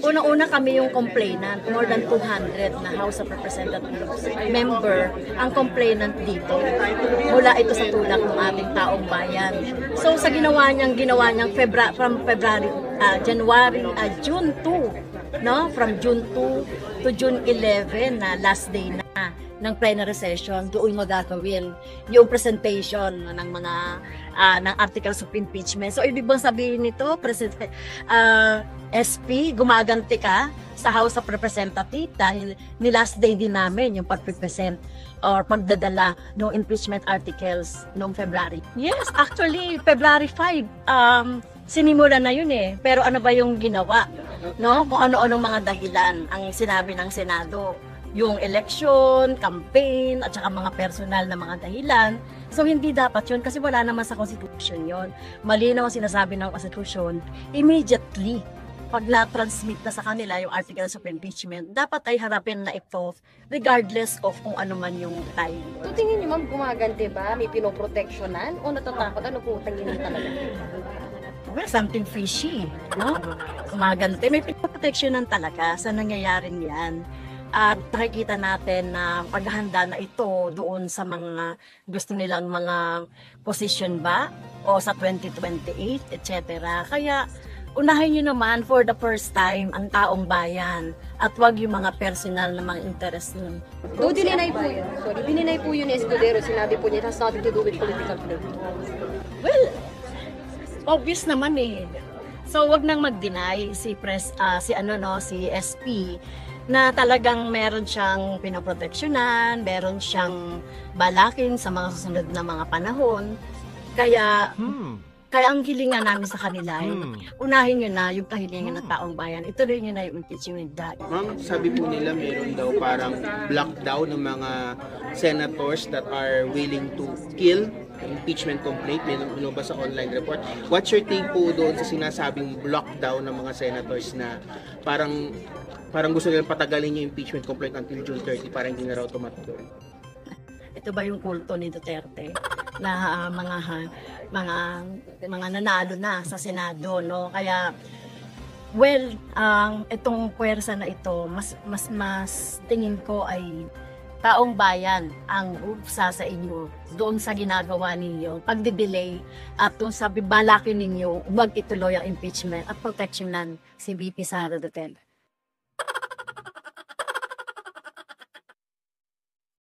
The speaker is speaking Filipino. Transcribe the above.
Unang-una kami yung complainant, more than 200 na House of Representatives member ang complainant dito. Mula ito sa tulak ng ating taong bayan. So sa ginawa niyang from February, June 2, no? From June 2 to June 11 na last day na ng plenary session, doon mo gagawin yung presentation ng mga ng articles of impeachment. So ibig bang sabihin nito, SP, gumaganti ka sa House of Representatives dahil ni last day din namin yung pag-present or pagdadala ng impeachment articles noong February. Yes, actually, February 5, sinimula na yun eh. Pero ano ba yung ginawa? No? Kung ano-anong mga dahilan ang sinabi ng Senado. Yung election, campaign, at saka mga personal na mga dahilan. So, hindi dapat yun kasi wala naman sa Constitution yun. Malinaw ang sinasabi ng Constitution, immediately, pag na-transmit na sa kanila yung articles of impeachment, dapat ay harapin na ito regardless of kung ano man yung time. So, tingin niyo ma'am, gumaganti ba? May pinoproteksyonan? O natatakot? Ano po tingin niyo talaga? Well, something fishy, no? Gumaganti. May pinoproteksyonan talaga sa nangyayaring yan. At nakikita natin na paghahanda na ito doon sa mga gusto nilang mga position ba o sa 2028, etc. Kaya unahin nyo naman for the first time ang taong bayan at wag yung mga personal na mga interest nun. Do dininay po yun ni Escudero, sinabi po niya it has nothing to do with political play. Well, obvious naman eh. So wag nang mag-deny si SP na talagang meron siyang pinoproteksyonan, meron siyang balakin sa mga susunod na mga panahon. Kaya ang hilingan namin sa kanila, unahin nyo na yung kahilingan ng taong bayan. Ituloy nyo na yung impeachment. Ma'am, sabi po nila meron daw parang lockdown ng mga senators that are willing to kill impeachment complaint. Meron ba sa online report? What's your take po doon sa sinasabing lockdown ng mga senators na parang gusto nilang patagalin yung impeachment complaint until June 30 para hindi na raw tumatuloy? Ito ba yung kulto ni Duterte na mga nanalo na sa Senado, no? Kaya itong puwersa na ito mas tingin ko ay taong bayan ang upsa sa inyo doon sa ginagawa ninyo, pagde-delay at doon sa bibalakin ninyo, huwag ituloy ang impeachment at proteksyonan si VP Sara Duterte.